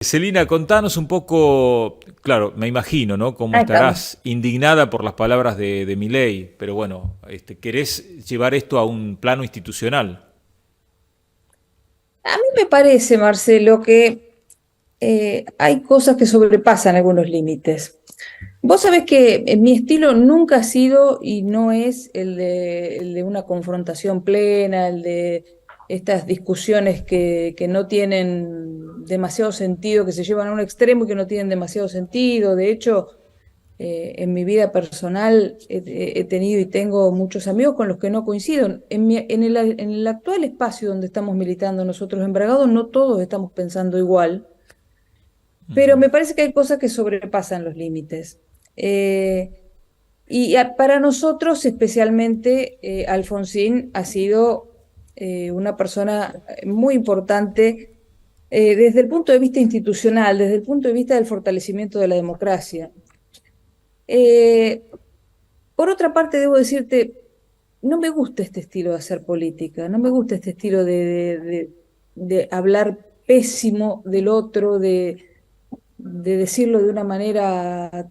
Celina, contanos un poco, claro, me imagino, ¿no? Cómo Ahí estamos. estarás indignada por las palabras de Milei, pero bueno, querés llevar esto a un plano institucional. A mí me parece, Marcelo, que hay cosas que sobrepasan algunos límites. Vos sabés que mi estilo nunca ha sido y no es el de una confrontación plena, el de estas discusiones que no tienen demasiado sentido, que se llevan a un extremo y que no tienen demasiado sentido. De hecho, en mi vida personal he tenido y tengo muchos amigos con los que no coincido. En el actual espacio donde estamos militando nosotros en Bragado, no todos estamos pensando igual, pero Ujú. me parece que hay cosas que sobrepasan los límites. Eh, para nosotros, especialmente, Alfonsín ha sido una persona muy importante desde el punto de vista institucional, desde el punto de vista del fortalecimiento de la democracia. Eh, Por otra parte, debo decirte, no me gusta este estilo de hacer política, no me gusta este estilo de hablar pésimo del otro, de decirlo de una manera,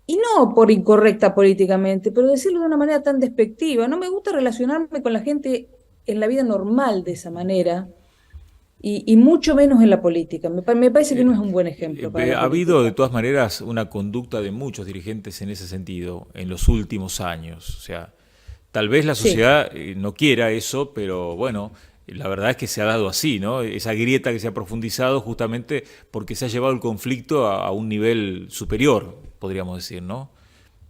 y no por incorrecta políticamente, pero decirlo de una manera tan despectiva. No me gusta relacionarme con la gente en la vida normal de esa manera, y mucho menos en la política. Me parece que no es un buen ejemplo para la Ha habido de política. todas maneras una conducta de muchos dirigentes en ese sentido en los últimos años. O sea, tal vez la Sí. sociedad no quiera eso, pero bueno, la verdad es que se ha dado así, ¿no? Esa grieta que se ha profundizado justamente porque se ha llevado el conflicto a un nivel superior, podríamos decir, ¿no?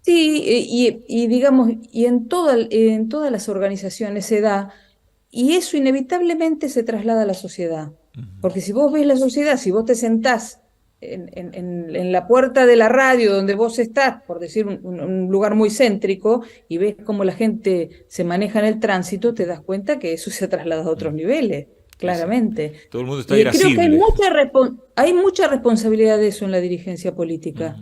Sí, y digamos, y en todas las organizaciones se da, y eso inevitablemente se traslada a la sociedad. Porque si vos ves la sociedad, si vos te sentás en la puerta de la radio donde vos estás, por decir un lugar muy céntrico, y ves cómo la gente se maneja en el tránsito, te das cuenta que eso se ha trasladado a otros niveles, Sí, sí. claramente. Todo el mundo está Y creo que irascible. hay mucha responsabilidad de eso en la dirigencia política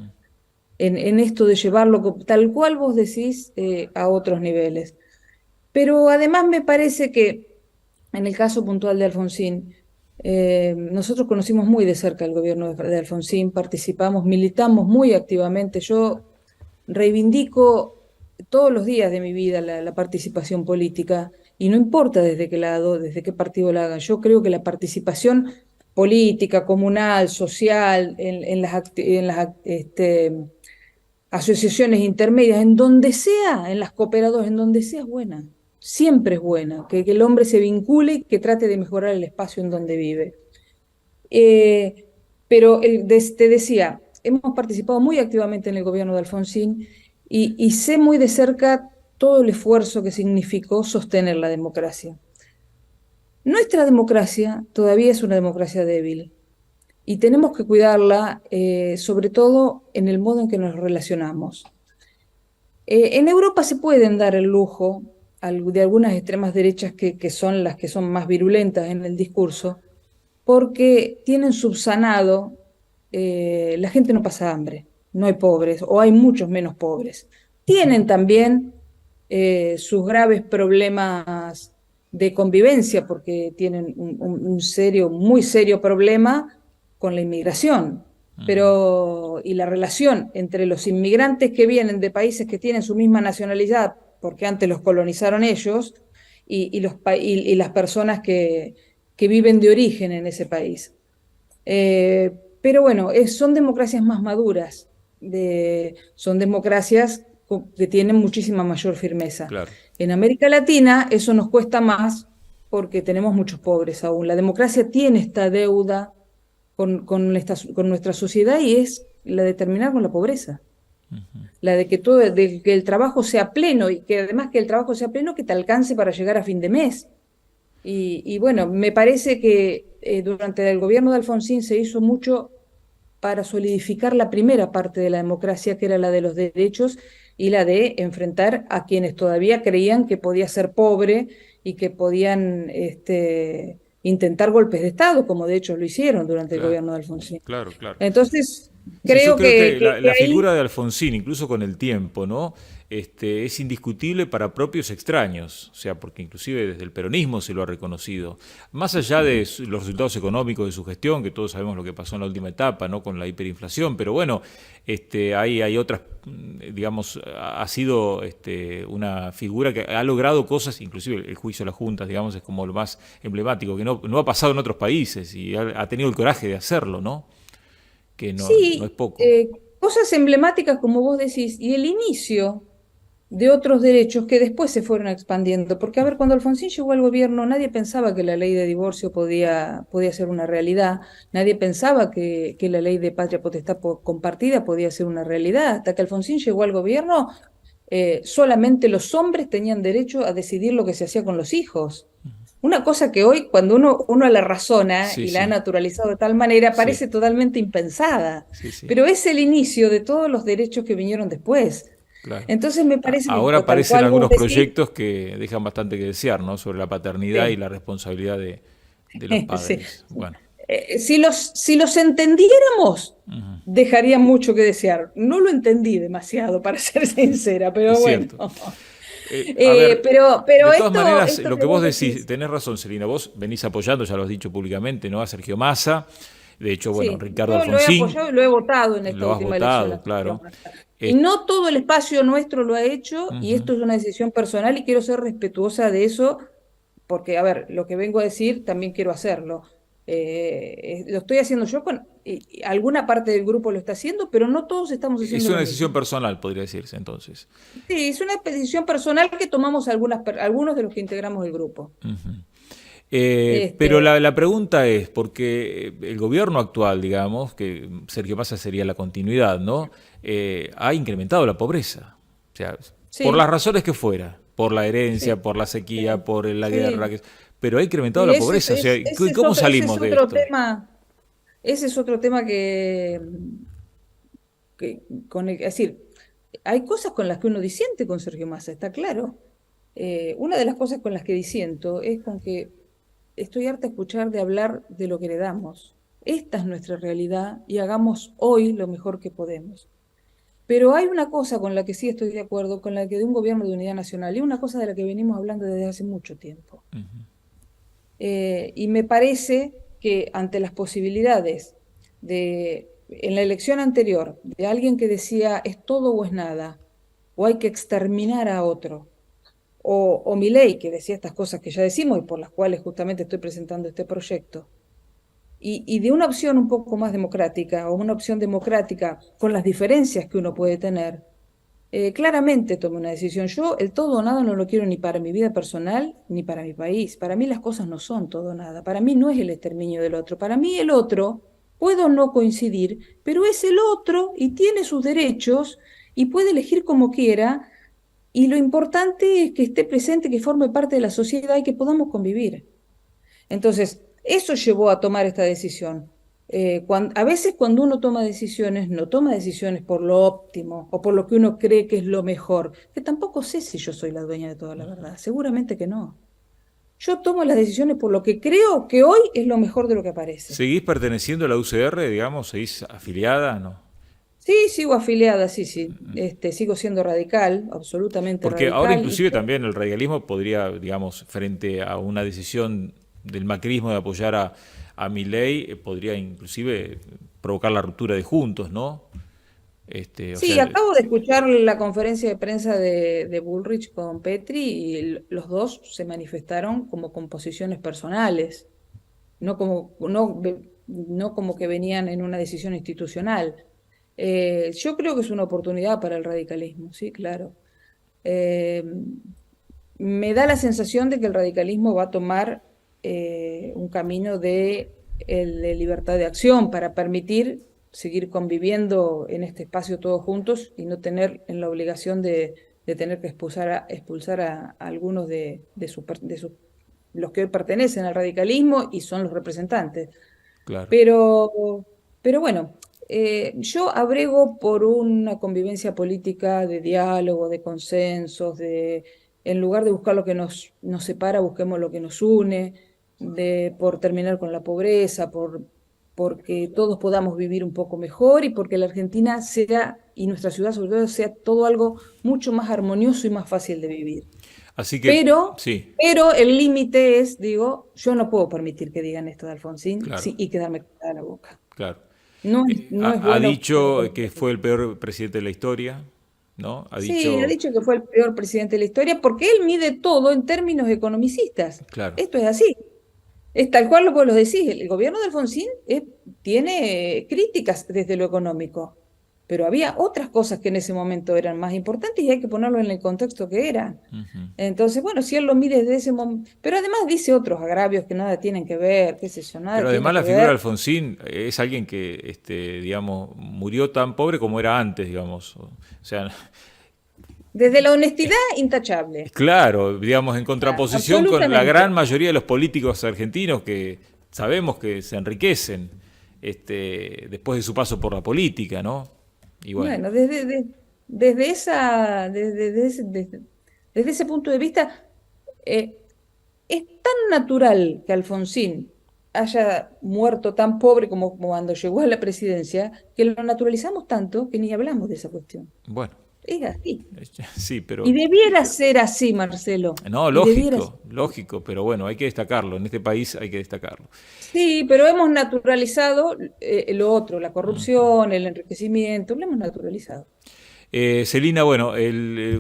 en esto de llevarlo tal cual vos decís a otros niveles. Pero además me parece que en el caso puntual de Alfonsín, nosotros conocimos muy de cerca el gobierno de Alfonsín, participamos, militamos muy activamente. Yo reivindico todos los días de mi vida la participación política y no importa desde qué lado, desde qué partido la hagan. Yo creo que la participación política, comunal, social, asociaciones intermedias, en donde sea, en las cooperadoras, en donde sea es buena, siempre es buena, que el hombre se vincule y que trate de mejorar el espacio en donde vive. Eh, pero te decía, hemos participado muy activamente en el gobierno de Alfonsín y sé muy de cerca todo el esfuerzo que significó sostener la democracia. Nuestra democracia todavía es una democracia débil y tenemos que cuidarla, sobre todo en el modo en que nos relacionamos. En Europa se pueden dar el lujo de algunas extremas derechas que son las que son más virulentas en el discurso, porque tienen subsanado, la gente no pasa hambre, no hay pobres o hay muchos menos pobres. Tienen también sus graves problemas de convivencia, porque tienen un serio, muy serio problema con la inmigración. Pero, y la relación entre los inmigrantes que vienen de países que tienen su misma nacionalidad, porque antes los colonizaron ellos, y las personas que viven de origen en ese país. Pero bueno, son democracias más maduras, son democracias que tienen muchísima mayor firmeza. Claro. En América Latina eso nos cuesta más porque tenemos muchos pobres aún. La democracia tiene esta deuda con nuestra sociedad y es la de terminar con la pobreza, la de que el trabajo sea pleno y que además que el trabajo sea pleno que te alcance para llegar a fin de mes. Y bueno, me parece que durante el gobierno de Alfonsín se hizo mucho para solidificar la primera parte de la democracia, que era la de los derechos y la de enfrentar a quienes todavía creían que podía ser pobre y que podían intentar golpes de Estado, como de hecho lo hicieron durante el Claro, gobierno de Alfonsín. claro, claro. Entonces, Sí, yo Creo creo que que la ahí, figura de Alfonsín, incluso con el tiempo, ¿no? Es indiscutible para propios extraños, o sea, porque inclusive desde el peronismo se lo ha reconocido. Más allá de los resultados económicos de su gestión, que todos sabemos lo que pasó en la última etapa, ¿no? Con la hiperinflación, pero bueno, hay otras, digamos, ha sido una figura que ha logrado cosas, inclusive el juicio de las juntas, digamos, es como lo más emblemático, que no ha pasado en otros países y ha tenido el coraje de hacerlo, ¿no? Que no es sí, poco. cosas emblemáticas como vos decís, y el inicio de otros derechos que después se fueron expandiendo. Porque, a ver, cuando Alfonsín llegó al gobierno, nadie pensaba que la ley de divorcio podía ser una realidad, nadie pensaba que la ley de patria potestad compartida podía ser una realidad. Hasta que Alfonsín llegó al gobierno, solamente los hombres tenían derecho a decidir lo que se hacía con los hijos. Una cosa que hoy, cuando uno la razona Sí, y la ha sí, naturalizado de tal manera, sí, parece totalmente impensada, sí, sí, pero es el inicio de todos los derechos que vinieron después. claro. Entonces me parece que, Ahora tal aparecen cual vos algunos decís, proyectos que dejan bastante que desear, ¿no? Sobre la paternidad y sí, la responsabilidad de los sí. padres. Bueno, Si los entendiéramos, ujú, dejaría mucho que desear. No lo entendí demasiado, para ser sincera, es pero bueno. cierto. A ver, Pero de todas maneras, esto lo que que vos vos decís, decís, tenés razón, Celina, vos venís apoyando, ya lo has dicho públicamente, ¿no? A Sergio Massa, de hecho, bueno, sí, Ricardo yo lo he Alfonsín, apoyado y lo he votado en esta lo has última elección votado, a Sergio claro. Massa. Y Es- no todo el espacio nuestro lo ha hecho, y Ujú. esto es una decisión personal y quiero ser respetuosa de eso, porque, a ver, lo que vengo a decir también quiero hacerlo. Lo estoy haciendo yo y alguna parte del grupo lo está haciendo, pero no todos estamos Es haciendo una lo decisión mismo. personal, podría decirse entonces. Sí, es una decisión personal que tomamos algunos de los que integramos el grupo. Ujú. Pero Este, la pregunta es, porque el gobierno actual, digamos, que Sergio Massa sería la continuidad, ¿no? Ha incrementado la pobreza. O sea, por las sí, razones que fuera, por la herencia, sí, por la sequía, sí, por la guerra, sí. pero ha incrementado Sí, la pobreza. O sea, ¿cómo ese salimos es de otro esto? tema, ese es otro tema es decir, hay cosas con las que uno disiente con Sergio Massa, está claro. Una de las cosas con las que disiento es con que estoy harta de escuchar de hablar de lo que heredamos. Esta es nuestra realidad y hagamos hoy lo mejor que podemos. Pero hay una cosa con la que sí estoy de acuerdo, con la que de un gobierno de unidad nacional, y una cosa de la que venimos hablando desde hace mucho tiempo. Y me parece que ante las posibilidades en la elección anterior, de alguien que decía es todo o es nada, o hay que exterminar a otro, o Milei, que decía estas cosas que ya decimos y por las cuales justamente estoy presentando este proyecto, y de una opción un poco más democrática, o una opción democrática con las diferencias que uno puede tener, claramente tomé una decisión. Yo el todo o nada no lo quiero ni para mi vida personal ni para mi país. Para mí las cosas no son todo o nada. Para mí no es el exterminio del otro. Para mí el otro, puedo no coincidir, pero es el otro y tiene sus derechos y puede elegir como quiera. Y lo importante es que esté presente, que forme parte de la sociedad y que podamos convivir. Entonces, eso llevó a tomar esta decisión. A veces cuando uno toma decisiones, no toma decisiones por lo óptimo o por lo que uno cree que es lo mejor, que tampoco sé si yo soy la dueña de toda la verdad, seguramente que no. Yo tomo las decisiones por lo que creo que hoy es lo mejor de lo que aparece. ¿Seguís perteneciendo a la UCR, digamos? ¿Seguís afiliada? ¿No? Sí, sigo afiliada, sí, sí, sigo siendo radical, absolutamente Porque ahora radical, inclusive también el radicalismo podría, digamos, frente a una decisión del macrismo de apoyar a Milei, podría inclusive provocar la ruptura de Juntos, ¿no? O Sí, sea, acabo de escuchar la conferencia de prensa de Bullrich con Petri y los dos se manifestaron como con posiciones personales, no como que venían en una decisión institucional. Yo creo que es una oportunidad para el radicalismo, sí, claro. Eh, Me da la sensación de que el radicalismo va a tomar un camino de libertad de acción para permitir seguir conviviendo en este espacio todos juntos y no tener en la obligación de tener que expulsar a algunos los que hoy pertenecen al radicalismo y son los representantes. claro. Pero, pero bueno, yo abrego por una convivencia política de diálogo, de consensos, en lugar de buscar lo que nos separa, busquemos lo que nos une, por terminar con la pobreza, porque todos podamos vivir un poco mejor y porque la Argentina sea, y nuestra ciudad sobre todo, sea todo algo mucho más armonioso y más fácil de vivir. Así que, Pero, sí, pero el límite es, digo, yo no puedo permitir que digan esto de Alfonsín claro, sí, y quedarme callada la boca. claro. No es Ha bueno. dicho que fue el peor presidente de la historia, ¿no? Ha Sí, ha dicho, dicho que fue el peor presidente de la historia porque él mide todo en términos economicistas. claro. Esto es así. Es tal cual lo que vos lo decís. El gobierno de Alfonsín tiene críticas desde lo económico, pero había otras cosas que en ese momento eran más importantes y hay que ponerlo en el contexto que eran. Ujú. Entonces, bueno, si él lo mide desde ese momento, pero además dice otros agravios que nada tienen que ver, qué sé yo, nada Pero tiene además que la figura de ver. Alfonsín es alguien que, digamos, murió tan pobre como era antes, digamos. O sea, Desde la honestidad, intachable. claro, digamos, en contraposición con la gran Absolutamente. mayoría de los políticos argentinos que sabemos que se enriquecen después de su paso por la política, ¿no? Y bueno, Bueno, desde desde ese punto de vista, eh, es tan natural que Alfonsín haya muerto tan pobre como cuando llegó a la presidencia, que lo naturalizamos tanto que ni hablamos de esa cuestión. bueno, Es así. sí, Y pero debiera ser así, Marcelo. no, Y debiera ser lógico, así. lógico, pero bueno, hay que destacarlo. En este país hay que destacarlo. Sí, pero hemos naturalizado lo otro, la corrupción, el enriquecimiento, lo hemos naturalizado. Celina, bueno,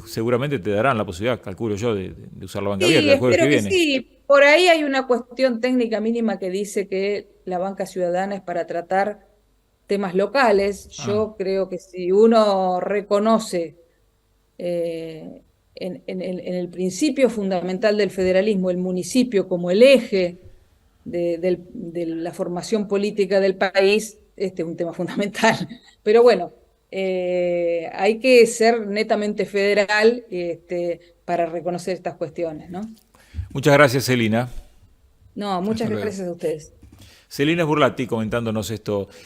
seguramente te darán la posibilidad, calculo yo, de usar la banca abierta Sí, el jueves que espero que viene. sí. Por ahí hay una cuestión técnica mínima que dice que la banca ciudadana es para tratar temas locales. Ah, Yo creo que si uno reconoce eh, en el principio fundamental del federalismo el municipio como el eje de la formación política del país, este es un tema fundamental. Pero bueno, hay que ser netamente federal para reconocer estas cuestiones, ¿no? muchas gracias, Celina. No, Hasta muchas luego. gracias a ustedes. Celina Burlati comentándonos esto.